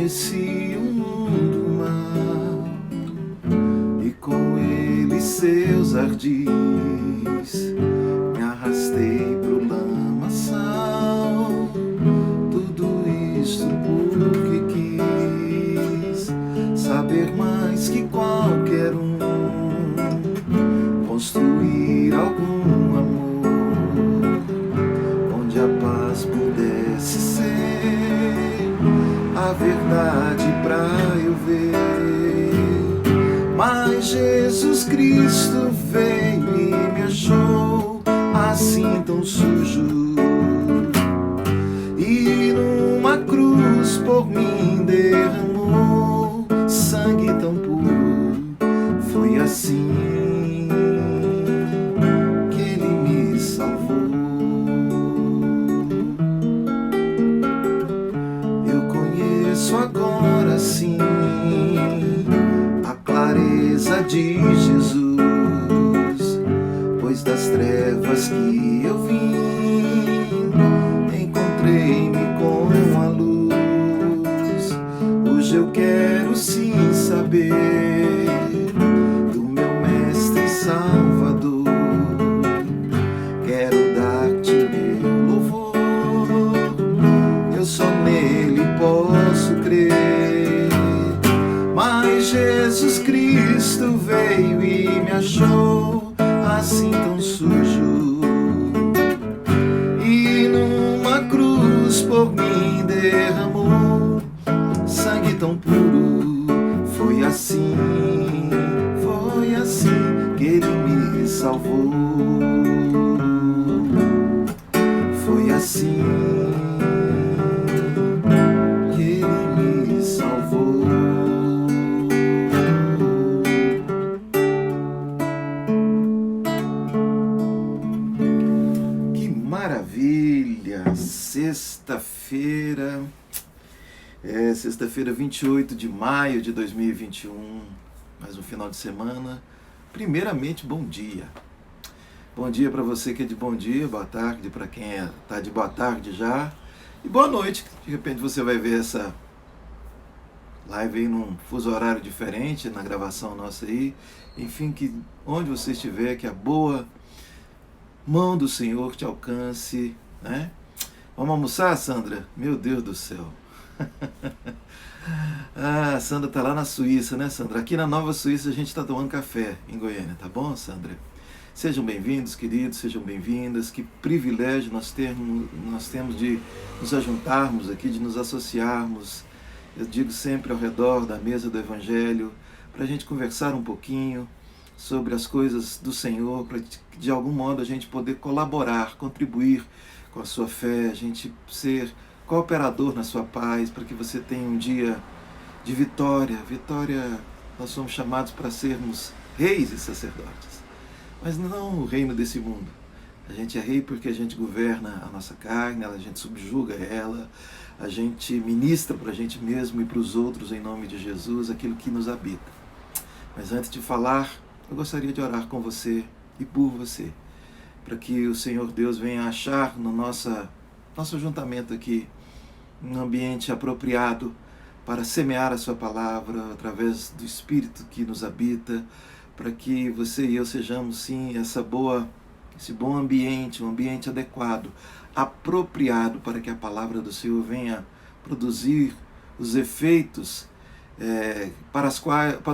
conheci um mundo mau e com ele seus ardis. Me arrastei pro lamaçal, tudo isso porque quis saber mais que qualquer um, construir algum amor onde a paz pudesse ser a verdade pra eu ver. Mas Jesus Cristo veio e me achou assim tão sujo, e numa cruz por mim derramou sangue tão puro. Foi assim que ele me salvou. Eu conheço agora sim a clareza de Jesus, pois das trevas que eu vim, encontrei-me com a luz. Hoje eu quero sim saber do meu Mestre e Salvador. Quero dar-te meu louvor, eu só nele posso crer. Mas Jesus Cristo veio e me achou assim tão sujo, e numa cruz por mim derramou sangue tão puro. Foi assim que ele me salvou. Foi assim que ele me salvou. Que maravilha! Sexta-feira, sexta-feira 28 de maio de 2021, mais um final de semana. Primeiramente, bom dia. Bom dia para você que é de bom dia, boa tarde para quem está de boa tarde já, e boa noite. De repente você vai ver essa live aí num fuso horário diferente, na gravação nossa aí. Enfim, que onde você estiver, que a boa mão do Senhor te alcance, né? Vamos almoçar, Sandra? Meu Deus do céu. Ah, a Sandra tá lá na Suíça, né, Sandra? Aqui na Nova Suíça a gente tá tomando café em Goiânia, tá bom, Sandra? Sejam bem-vindos, queridos, sejam bem-vindas. Que privilégio nós temos de nos ajuntarmos aqui, de nos associarmos, eu digo sempre, ao redor da mesa do Evangelho, para a gente conversar um pouquinho sobre as coisas do Senhor, para de algum modo a gente poder colaborar, contribuir com a sua fé, a gente ser cooperador na sua paz, para que você tenha um dia de vitória. Vitória, nós somos chamados para sermos reis e sacerdotes, mas não o reino desse mundo. A gente é rei porque a gente governa a nossa carne, a gente subjuga ela, a gente ministra para a gente mesmo e para os outros, em nome de Jesus, aquilo que nos habita. Mas antes de falar, eu gostaria de orar com você e por você, para que o Senhor Deus venha achar no nosso ajuntamento aqui um ambiente apropriado para semear a sua palavra através do Espírito que nos habita, para que você e eu sejamos sim esse bom ambiente, um ambiente adequado, apropriado para que a palavra do Senhor venha produzir os efeitos para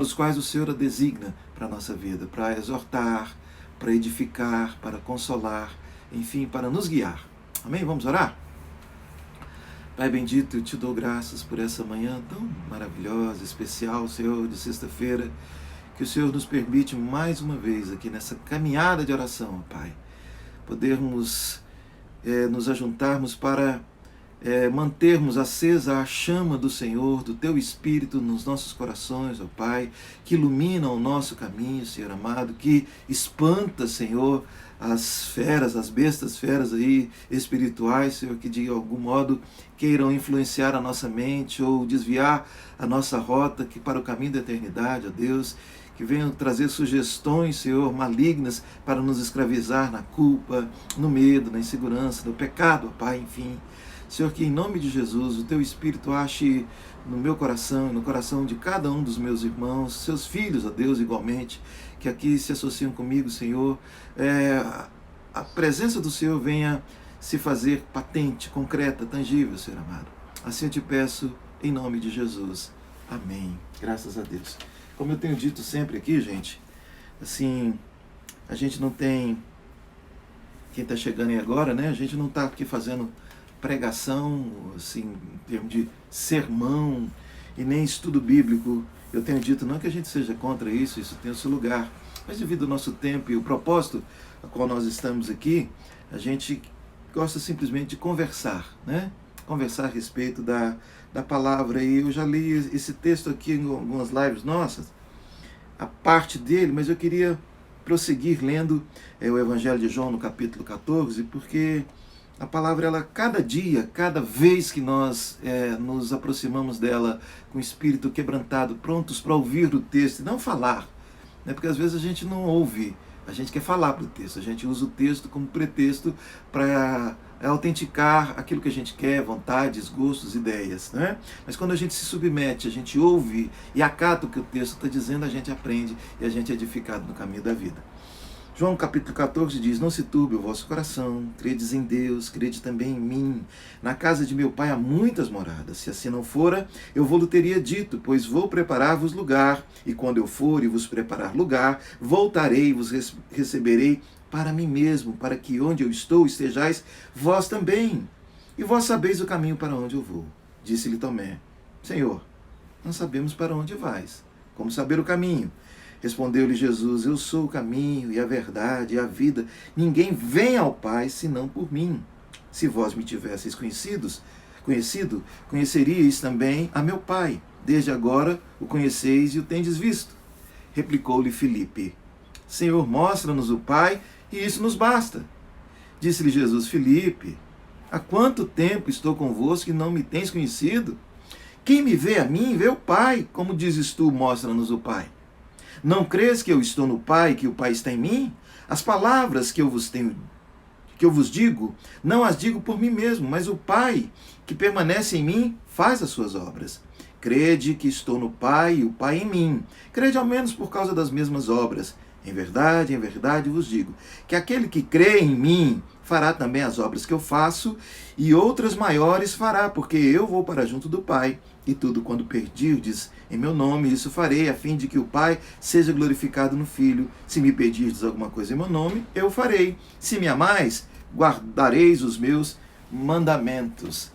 os quais o Senhor a designa para a nossa vida, para exortar, para edificar, para consolar, enfim, para nos guiar. Amém? Vamos orar? Pai bendito, eu te dou graças por essa manhã tão maravilhosa, especial, Senhor, de sexta-feira, que o Senhor nos permite mais uma vez aqui nessa caminhada de oração, Pai, podermos nos ajuntarmos para mantermos acesa a chama do Senhor, do Teu Espírito nos nossos corações, ó Pai, que ilumina o nosso caminho, Senhor amado, que espanta, Senhor, as feras, as bestas feras aí espirituais, Senhor, que de algum modo queiram influenciar a nossa mente ou desviar a nossa rota que para o caminho da eternidade, ó Deus, que venham trazer sugestões, Senhor, malignas para nos escravizar na culpa, no medo, na insegurança, no pecado, ó Pai, enfim. Senhor, que em nome de Jesus o Teu Espírito ache no meu coração e no coração de cada um dos meus irmãos, seus filhos, ó Deus, igualmente, que aqui se associam comigo, Senhor, a presença do Senhor venha se fazer patente, concreta, tangível, Senhor amado. Assim eu te peço, em nome de Jesus. Amém. Graças a Deus. Como eu tenho dito sempre aqui, gente, assim, a gente não tem... Quem está chegando aí agora, né? A gente não está aqui fazendo pregação, assim, em termos de sermão e nem estudo bíblico. Eu tenho dito, não que a gente seja contra isso, isso tem o seu lugar, mas devido ao nosso tempo e o propósito a qual nós estamos aqui, a gente gosta simplesmente de conversar, né? Conversar a respeito da palavra. E eu já li esse texto aqui em algumas lives nossas, a parte dele, mas eu queria prosseguir lendo o Evangelho de João no capítulo 14, porque a palavra, ela, cada dia, cada vez que nós nos aproximamos dela com o espírito quebrantado, prontos para ouvir o texto e não falar, né? Porque às vezes a gente não ouve, a gente quer falar para o texto, a gente usa o texto como pretexto para autenticar aquilo que a gente quer, vontades, gostos, ideias, né? Mas quando a gente se submete, a gente ouve e acata o que o texto está dizendo, a gente aprende e a gente é edificado no caminho da vida. João capítulo 14 diz: não se turbe o vosso coração, credes em Deus, crede também em mim. Na casa de meu pai há muitas moradas, se assim não fora, eu vou-lo teria dito, pois vou preparar-vos lugar, e quando eu for e vos preparar lugar, voltarei e vos receberei para mim mesmo, para que onde eu estou estejais vós também. E vós sabeis o caminho para onde eu vou. Disse-lhe Tomé: Senhor, não sabemos para onde vais. Como saber o caminho? Respondeu-lhe Jesus: eu sou o caminho e a verdade e a vida. Ninguém vem ao Pai senão por mim. Se vós me tivesseis conhecido, conheceríeis também a meu Pai. Desde agora o conheceis e o tendes visto. Replicou-lhe Filipe: Senhor, mostra-nos o Pai, e isso nos basta. Disse-lhe Jesus: Filipe, há quanto tempo estou convosco e não me tens conhecido? Quem me vê a mim, vê o Pai. Como dizes tu, mostra-nos o Pai? Não crês que eu estou no Pai e que o Pai está em mim? As palavras que eu vos digo, não as digo por mim mesmo, mas o Pai que permanece em mim faz as suas obras. Crede que estou no Pai e o Pai em mim. Crede ao menos por causa das mesmas obras. Em verdade vos digo, que aquele que crê em mim fará também as obras que eu faço, e outras maiores fará, porque eu vou para junto do Pai. E tudo quando pedirdes em meu nome, isso farei, a fim de que o Pai seja glorificado no Filho. Se me pedirdes alguma coisa em meu nome, eu farei. Se me amais, guardareis os meus mandamentos.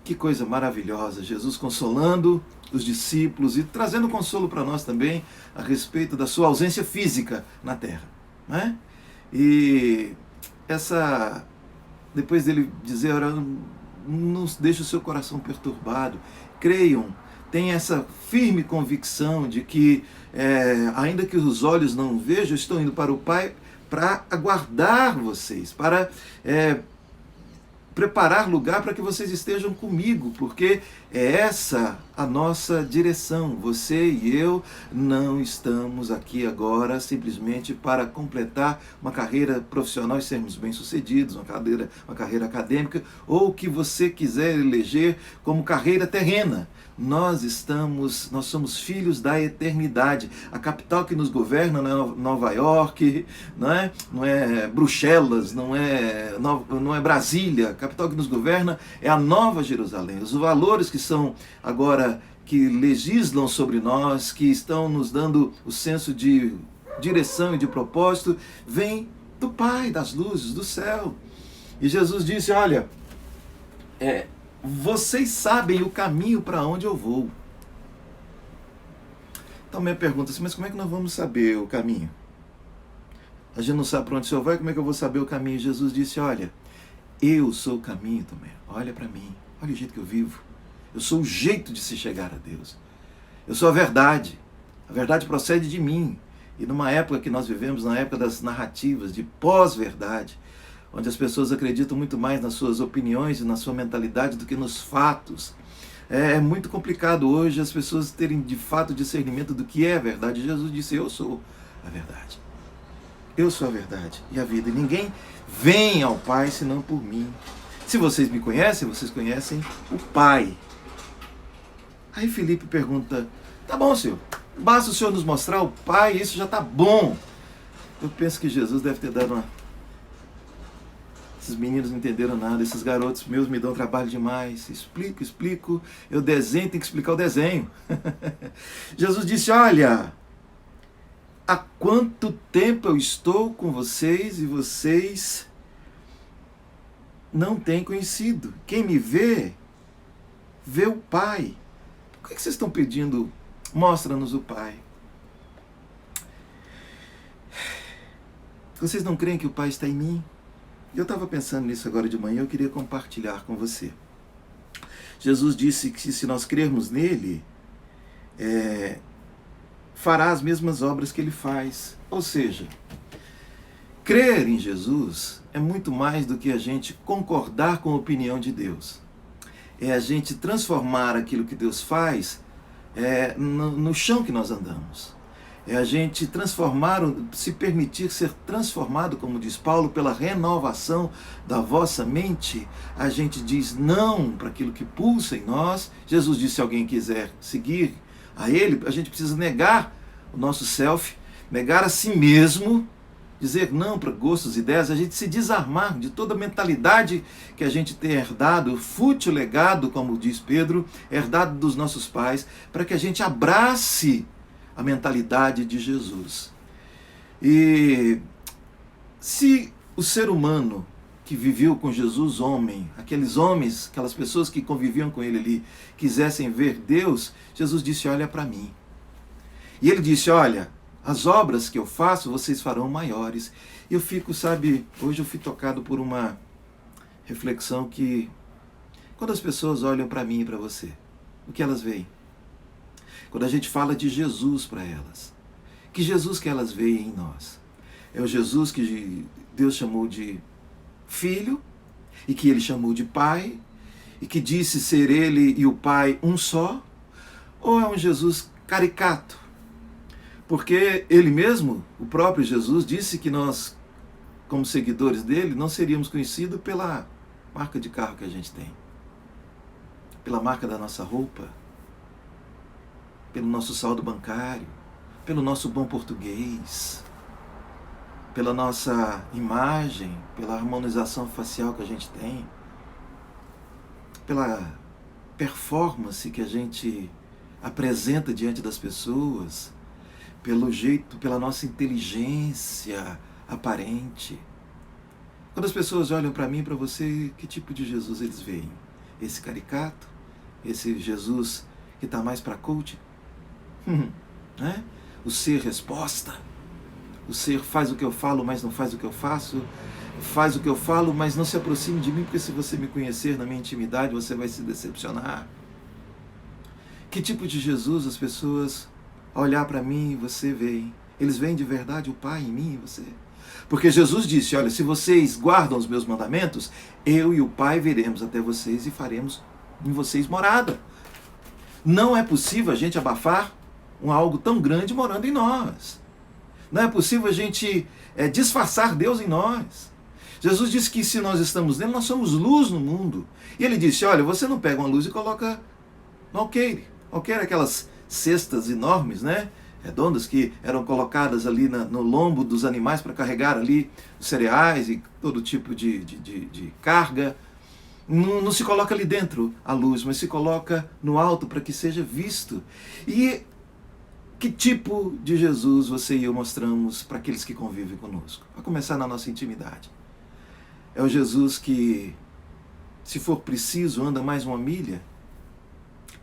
Que coisa maravilhosa, Jesus consolando os discípulos e trazendo consolo para nós também a respeito da sua ausência física na terra, né? E depois dele dizer: não deixe o seu coração perturbado, creiam, tenham essa firme convicção de que, ainda que os olhos não vejam, estou indo para o Pai para aguardar vocês, para preparar lugar para que vocês estejam comigo, porque é essa a nossa direção. Você e eu não estamos aqui agora simplesmente para completar uma carreira profissional e sermos bem-sucedidos, uma carreira acadêmica, ou o que você quiser eleger como carreira terrena. Nós somos filhos da eternidade. A capital que nos governa não é Nova York, não é Bruxelas, não é Brasília. A capital que nos governa é a Nova Jerusalém. Os valores que são agora, que legislam sobre nós, que estão nos dando o senso de direção e de propósito, vêm do Pai, das luzes, do céu. E Jesus disse: olha, vocês sabem o caminho para onde eu vou. Então minha pergunta é assim: mas como é que nós vamos saber o caminho? A gente não sabe para onde o Senhor vai, como é que eu vou saber o caminho? Jesus disse: olha, eu sou o caminho, Tomé. Olha para mim, olha o jeito que eu vivo. Eu sou o jeito de se chegar a Deus. Eu sou a verdade. A verdade procede de mim. E numa época que nós vivemos, na época das narrativas, de pós-verdade, onde as pessoas acreditam muito mais nas suas opiniões e na sua mentalidade do que nos fatos. É muito complicado hoje as pessoas terem de fato discernimento do que é a verdade. Jesus disse: eu sou a verdade. Eu sou a verdade e a vida. E ninguém vem ao Pai senão por mim. Se vocês me conhecem, vocês conhecem o Pai. Aí Filipe pergunta, tá bom, Senhor, basta o Senhor nos mostrar o Pai, isso já está bom. Eu penso que Jesus deve ter dado uma... Esses meninos não entenderam nada, esses garotos meus me dão trabalho demais. Explico, eu desenho, tem que explicar o desenho. Jesus disse, olha, há quanto tempo eu estou com vocês e vocês não têm conhecido. Quem me vê, vê o Pai. Por que vocês estão pedindo, mostra-nos o Pai? Vocês não creem que o Pai está em mim? Eu estava pensando nisso agora de manhã, eu queria compartilhar com você. Jesus disse que se nós crermos nele, fará as mesmas obras que ele faz. Ou seja, crer em Jesus é muito mais do que a gente concordar com a opinião de Deus. É a gente transformar aquilo que Deus faz no chão que nós andamos. É a gente transformar, se permitir ser transformado, como diz Paulo, pela renovação da vossa mente. A gente diz não para aquilo que pulsa em nós. Jesus disse, se alguém quiser seguir a Ele, a gente precisa negar o nosso self, negar a si mesmo, dizer não para gostos e ideias, a gente se desarmar de toda a mentalidade que a gente tem herdado, o fútil legado, como diz Pedro, herdado dos nossos pais, para que a gente abrace a mentalidade de Jesus. E se o ser humano que viveu com Jesus, homem, aqueles homens, aquelas pessoas que conviviam com ele ali, quisessem ver Deus, Jesus disse, olha para mim. E ele disse, olha, as obras que eu faço, vocês farão maiores. E eu fico, sabe, hoje eu fui tocado por uma reflexão que, quando as pessoas olham para mim e para você, o que elas veem? Quando a gente fala de Jesus para elas, que Jesus que elas veem em nós? É o Jesus que Deus chamou de Filho, e que Ele chamou de Pai, e que disse ser Ele e o Pai um só? Ou é um Jesus caricato? Porque Ele mesmo, o próprio Jesus, disse que nós, como seguidores dele, não seríamos conhecidos pela marca de carro que a gente tem, pela marca da nossa roupa, pelo nosso saldo bancário, pelo nosso bom português, pela nossa imagem, pela harmonização facial que a gente tem, pela performance que a gente apresenta diante das pessoas, pelo jeito, pela nossa inteligência aparente. Quando as pessoas olham para mim e para você, que tipo de Jesus eles veem? Esse caricato? Esse Jesus que está mais para coach? Né? O ser resposta, o ser faz o que eu falo, mas não faz o que eu faço, faz o que eu falo, mas não se aproxime de mim, porque se você me conhecer na minha intimidade, você vai se decepcionar. Que tipo de Jesus as pessoas, ao olhar para mim, você veem? Eles veem de verdade o Pai em mim e você? Porque Jesus disse, olha, se vocês guardam os meus mandamentos, eu e o Pai viremos até vocês e faremos em vocês morada. Não é possível a gente abafar algo tão grande morando em nós. Não é possível a gente disfarçar Deus em nós. Jesus disse que se nós estamos nele, nós somos luz no mundo. E ele disse, olha, você não pega uma luz e coloca no alqueire. Alqueire é aquelas cestas enormes, né? Redondas, que eram colocadas ali no lombo dos animais para carregar ali os cereais e todo tipo de carga. Não se coloca ali dentro a luz, mas se coloca no alto para que seja visto. E que tipo de Jesus você e eu mostramos para aqueles que convivem conosco? A começar na nossa intimidade. É o Jesus que, se for preciso, anda mais uma milha?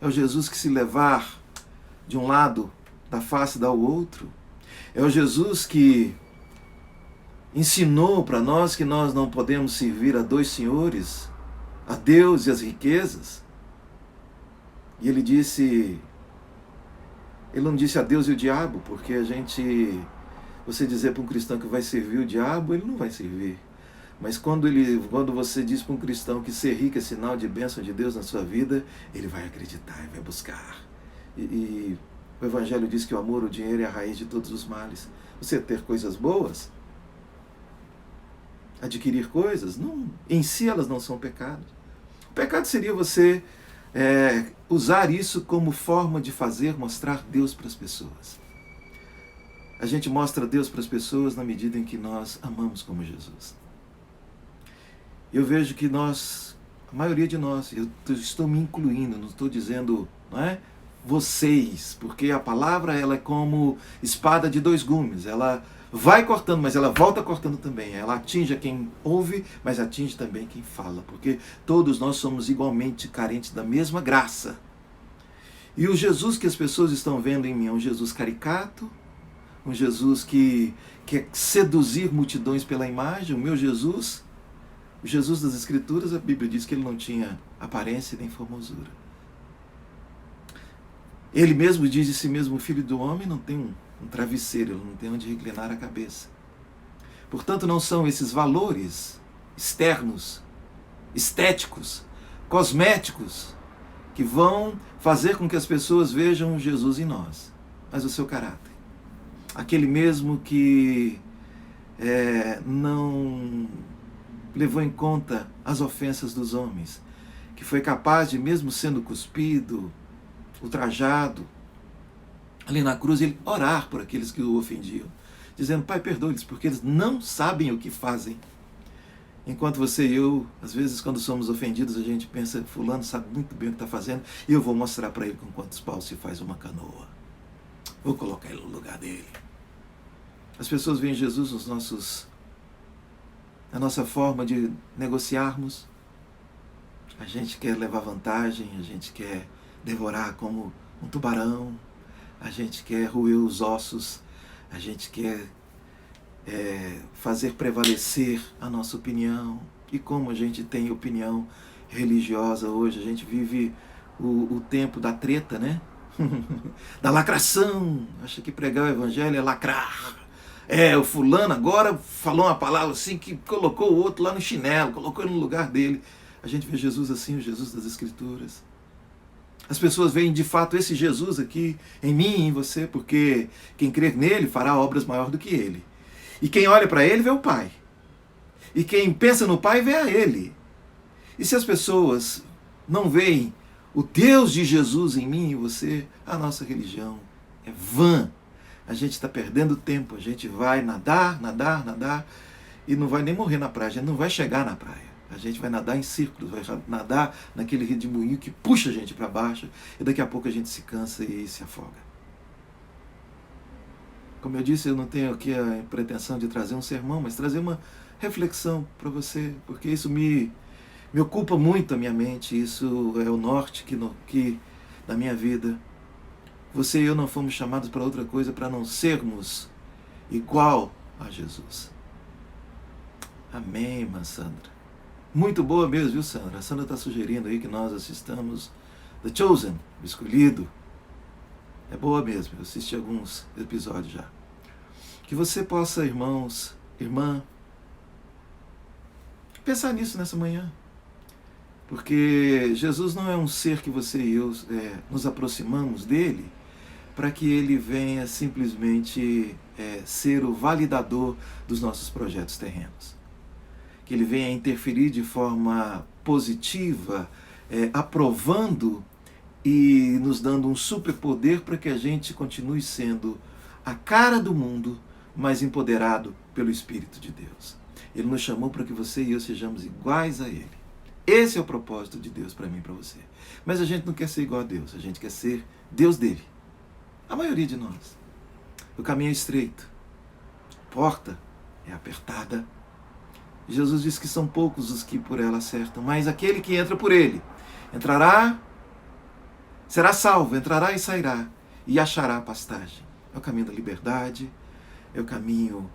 É o Jesus que, se levar de um lado da face, dá ao outro? É o Jesus que ensinou para nós que nós não podemos servir a dois senhores, a Deus e as riquezas? E ele disse... Ele não disse a Deus e o diabo, porque você dizer para um cristão que vai servir o diabo, ele não vai servir. Mas quando você diz para um cristão que ser rico é sinal de bênção de Deus na sua vida, ele vai acreditar e vai buscar. E o Evangelho diz que o amor, o dinheiro é a raiz de todos os males. Você ter coisas boas adquirir coisas, não, em si elas não são pecado. O pecado seria você usar isso como forma de mostrar Deus para as pessoas. A gente mostra Deus para as pessoas na medida em que nós amamos como Jesus. Eu vejo que a maioria de nós, eu estou me incluindo, não estou dizendo, não é, vocês, porque a palavra ela é como espada de dois gumes, ela vai cortando, mas ela volta cortando também. Ela atinge quem ouve, mas atinge também quem fala, porque todos nós somos igualmente carentes da mesma graça. E o Jesus que as pessoas estão vendo em mim é um Jesus caricato, um Jesus que quer seduzir multidões pela imagem. O meu Jesus, o Jesus das Escrituras, a Bíblia diz que ele não tinha aparência nem formosura. Ele mesmo diz de si mesmo: o Filho do Homem não tem um travesseiro, ele não tem onde reclinar a cabeça. Portanto, não são esses valores externos, estéticos, cosméticos, que vão fazer com que as pessoas vejam Jesus em nós, mas o seu caráter. Aquele mesmo que não levou em conta as ofensas dos homens, que foi capaz de, mesmo sendo cuspido, ultrajado, ali na cruz, ele orar por aqueles que o ofendiam, dizendo: Pai, perdoe-lhes, porque eles não sabem o que fazem. Enquanto você e eu, às vezes, quando somos ofendidos, a gente pensa: fulano sabe muito bem o que está fazendo, e eu vou mostrar para ele com quantos paus se faz uma canoa. Vou colocar ele no lugar dele. As pessoas veem Jesus na nossa forma de negociarmos. A gente quer levar vantagem, a gente quer devorar como um tubarão, a gente quer roer os ossos, a gente quer fazer prevalecer a nossa opinião. E como a gente tem opinião religiosa hoje, a gente vive o tempo da treta, né? Da lacração. Acha que pregar o evangelho é lacrar. O fulano agora falou uma palavra assim que colocou o outro lá no chinelo, colocou ele no lugar dele. A gente vê Jesus assim, o Jesus das Escrituras. As pessoas veem de fato esse Jesus aqui em mim e em você, porque quem crer nele fará obras maiores do que ele. E quem olha para ele vê o Pai. E quem pensa no Pai vê a ele. E se as pessoas não veem o Deus de Jesus em mim e em você, a nossa religião é vã. A gente está perdendo tempo, a gente vai nadar, e não vai nem morrer na praia, a gente não vai chegar na praia. A gente vai nadar em círculos, vai nadar naquele rio de moinho que puxa a gente para baixo, e daqui a pouco a gente se cansa e se afoga. Como eu disse, eu não tenho aqui a pretensão de trazer um sermão, mas trazer uma reflexão para você, porque isso me ocupa muito a minha mente, isso é o norte da minha vida. Você e eu não fomos chamados para outra coisa, para não sermos igual a Jesus. Amém, irmã Sandra. Muito boa mesmo, viu, Sandra? A Sandra está sugerindo aí que nós assistamos The Chosen, o Escolhido. É boa mesmo, eu assisti alguns episódios já. Que você possa, irmãos, irmã, pensar nisso nessa manhã. Porque Jesus não é um ser que você e eu nos aproximamos dele para que ele venha simplesmente ser o validador dos nossos projetos terrenos. Que ele venha interferir de forma positiva, aprovando e nos dando um superpoder para que a gente continue sendo a cara do mundo, mas empoderado pelo Espírito de Deus. Ele nos chamou para que você e eu sejamos iguais a ele. Esse é o propósito de Deus para mim e para você. Mas a gente não quer ser igual a Deus, a gente quer ser Deus dele. A maioria de nós. O caminho é estreito, a porta é apertada. Jesus disse que são poucos os que por ela acertam, mas aquele que entra por ele entrará, será salvo, entrará e sairá e achará pastagem. É o caminho da liberdade, é o caminho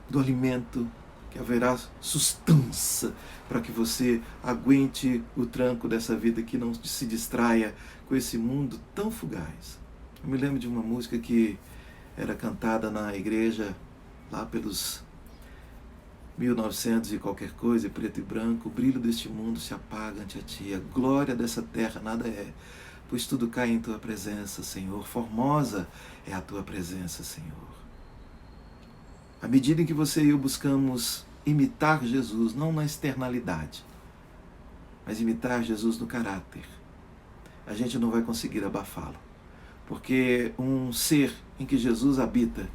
do alimento, que haverá sustância para que você aguente o tranco dessa vida, que não se distraia com esse mundo tão fugaz. Eu me lembro de uma música que era cantada na igreja lá pelos 1900 e qualquer coisa, preto e branco: o brilho deste mundo se apaga ante a ti, a glória dessa terra nada é, pois tudo cai em tua presença, Senhor. Formosa é a tua presença, Senhor. À medida em que você e eu buscamos imitar Jesus, não na externalidade, mas imitar Jesus no caráter, a gente não vai conseguir abafá-lo. Porque um ser em que Jesus habita,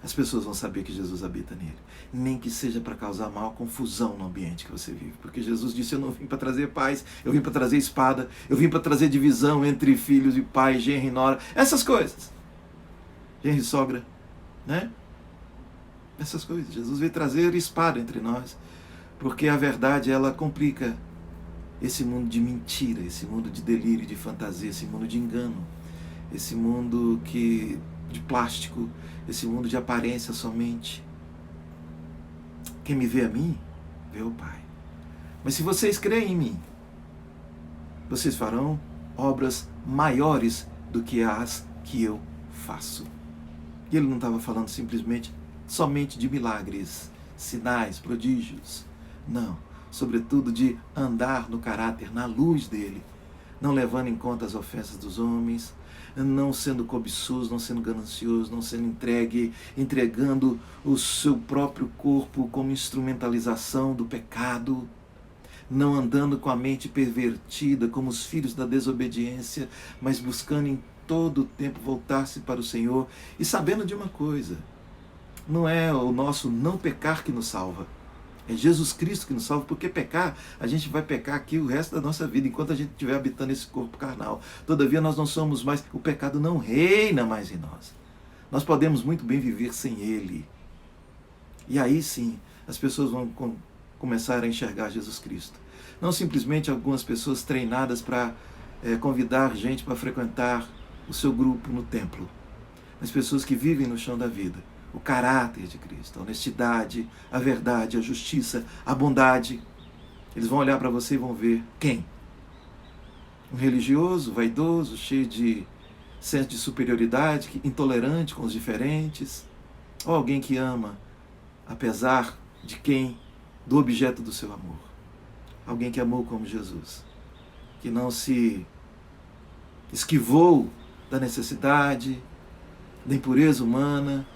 as pessoas vão saber que Jesus habita nele. Nem que seja para causar maior confusão no ambiente que você vive. Porque Jesus disse, eu não vim para trazer paz, eu vim para trazer espada, eu vim para trazer divisão entre filhos e pais, genro e nora, essas coisas. Genro e sogra, né? Essas coisas. Jesus veio trazer espada entre nós. Porque a verdade, ela complica esse mundo de mentira, esse mundo de delírio, de fantasia, esse mundo de engano, esse mundo de plástico, esse mundo de aparência somente. Quem me vê a mim, vê o Pai. Mas se vocês creem em mim, vocês farão obras maiores do que as que eu faço. E ele não estava falando simplesmente, somente de milagres, sinais, prodígios. Não, sobretudo de andar no caráter, na luz dele, não levando em conta as ofensas dos homens, não sendo cobiçoso, não sendo ganancioso, não sendo entregando o seu próprio corpo como instrumentalização do pecado, não andando com a mente pervertida como os filhos da desobediência, mas buscando em todo o tempo voltar-se para o Senhor e sabendo de uma coisa, não é o nosso não pecar que nos salva, é Jesus Cristo que nos salva, porque pecar, a gente vai pecar aqui o resto da nossa vida, enquanto a gente estiver habitando esse corpo carnal. Todavia nós não somos mais, o pecado não reina mais em nós. Nós podemos muito bem viver sem ele. E aí sim, as pessoas vão começar a enxergar Jesus Cristo. Não simplesmente algumas pessoas treinadas para convidar gente para frequentar o seu grupo no templo, mas pessoas que vivem no chão da vida. O caráter de Cristo, a honestidade, a verdade, a justiça, a bondade. Eles vão olhar para você e vão ver quem? Um religioso, vaidoso, cheio de senso de superioridade, intolerante com os diferentes, ou alguém que ama, apesar de quem? Do objeto do seu amor. Alguém que amou como Jesus, que não se esquivou da necessidade, da impureza humana.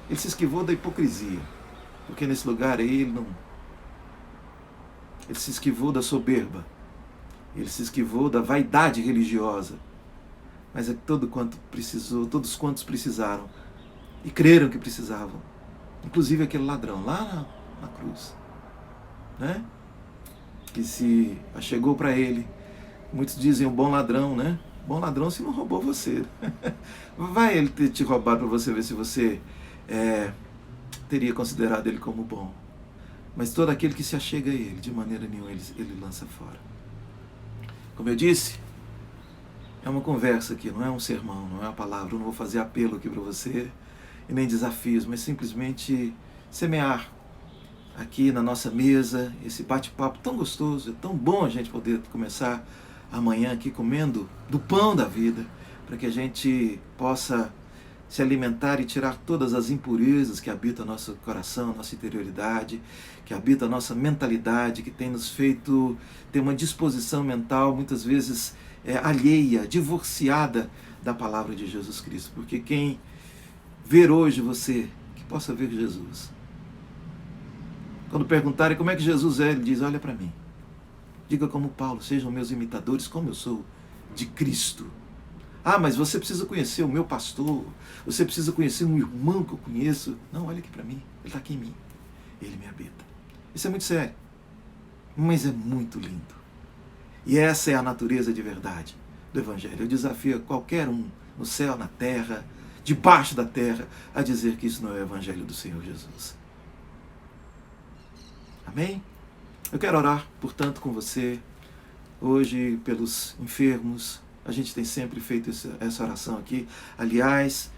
Ele se esquivou da hipocrisia, porque nesse lugar aí ele se esquivou da soberba, ele se esquivou da vaidade religiosa, mas é todos quantos precisaram e creram que precisavam, inclusive aquele ladrão lá na cruz, né? Que se achegou para ele. Muitos dizem um bom ladrão, né? Bom ladrão se não roubou você. Vai ele ter te roubado para você ver se você teria considerado ele como bom. Mas todo aquele que se achega a ele, de maneira nenhuma ele lança fora. Como eu disse, é uma conversa aqui, não é um sermão, não é uma palavra. Eu não vou fazer apelo aqui para você, e nem desafios, mas simplesmente semear aqui na nossa mesa esse bate-papo tão gostoso. É tão bom a gente poder começar amanhã aqui comendo do pão da vida, para que a gente possa se alimentar e tirar todas as impurezas que habitam nosso coração, nossa interioridade, que habita a nossa mentalidade, que tem nos feito ter uma disposição mental muitas vezes alheia, divorciada da palavra de Jesus Cristo. Porque quem ver hoje você, que possa ver Jesus. Quando perguntarem como é que Jesus é, ele diz, olha para mim. Diga como Paulo, sejam meus imitadores como eu sou de Cristo. Ah, mas você precisa conhecer o meu pastor, você precisa conhecer um irmão que eu conheço. Não, olha aqui para mim, ele está aqui em mim, ele me habita. Isso é muito sério, mas é muito lindo. E essa é a natureza de verdade do Evangelho. Eu desafio qualquer um, no céu, na terra, debaixo da terra, a dizer que isso não é o Evangelho do Senhor Jesus. Amém? Eu quero orar, portanto, com você, hoje, pelos enfermos. A gente tem sempre feito essa oração aqui. Aliás,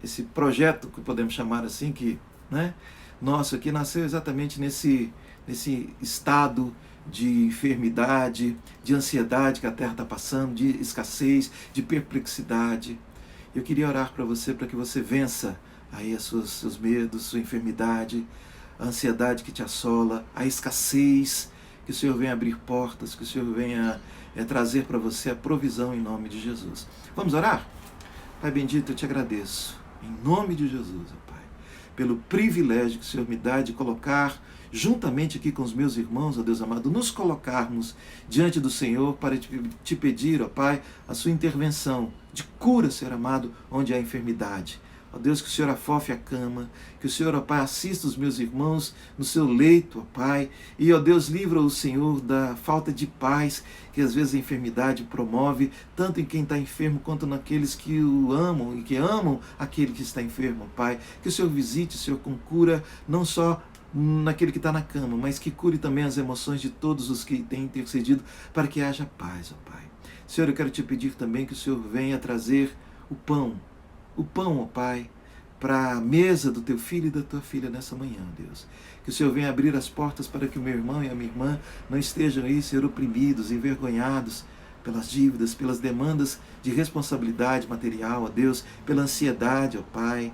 esse projeto, que podemos chamar assim, que, né, nosso aqui, nasceu exatamente nesse estado de enfermidade, de ansiedade que a Terra está passando, de escassez, de perplexidade. Eu queria orar para você, para que você vença aí seus medos, sua enfermidade, a ansiedade que te assola, a escassez, que o Senhor venha abrir portas, que o Senhor venha trazer para você a provisão em nome de Jesus. Vamos orar? Pai bendito, eu te agradeço, em nome de Jesus, ó Pai, pelo privilégio que o Senhor me dá de colocar juntamente aqui com os meus irmãos, ó Deus amado, nos colocarmos diante do Senhor para te pedir, ó Pai, a sua intervenção de cura, Senhor amado, onde há enfermidade. Ó Deus, que o Senhor afofe a cama, que o Senhor, ó Pai, assista os meus irmãos no seu leito, ó Pai, e, ó Deus, livra o Senhor da falta de paz que às vezes a enfermidade promove, tanto em quem está enfermo quanto naqueles que o amam e que amam aquele que está enfermo, ó Pai. Que o Senhor visite, o Senhor, com cura, não só naquele que está na cama, mas que cure também as emoções de todos os que têm intercedido para que haja paz, ó Pai. Senhor, eu quero te pedir também que o Senhor venha trazer o pão, ó Pai, para a mesa do teu filho e da tua filha nessa manhã, Deus. Que o Senhor venha abrir as portas para que o meu irmão e a minha irmã não estejam aí, Senhor, oprimidos, envergonhados pelas dívidas, pelas demandas de responsabilidade material, ó Deus, pela ansiedade, ó Pai,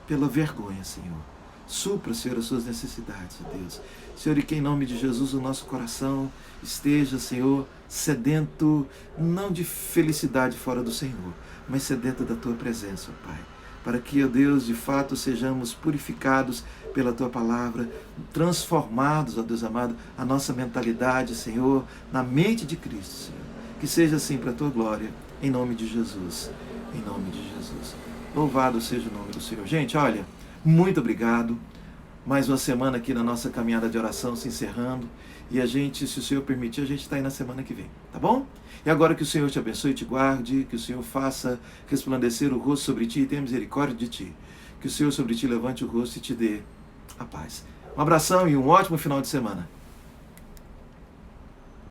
pela vergonha, Senhor. Supra, Senhor, as suas necessidades, ó Deus. Senhor, e que em nome de Jesus o nosso coração esteja, Senhor, sedento, não de felicidade fora do Senhor, mas sedento da Tua presença, ó Pai. Para que, ó Deus, de fato sejamos purificados pela Tua palavra, transformados, ó Deus amado, a nossa mentalidade, Senhor, na mente de Cristo, Senhor. Que seja assim para a Tua glória, em nome de Jesus. Em nome de Jesus. Louvado seja o nome do Senhor. Gente, olha, muito obrigado. Mais uma semana aqui na nossa caminhada de oração se encerrando. E a gente, se o Senhor permitir, a gente está aí na semana que vem, tá bom? E agora que o Senhor te abençoe e te guarde, que o Senhor faça resplandecer o rosto sobre ti e tenha misericórdia de ti. Que o Senhor sobre ti levante o rosto e te dê a paz. Um abração e um ótimo final de semana.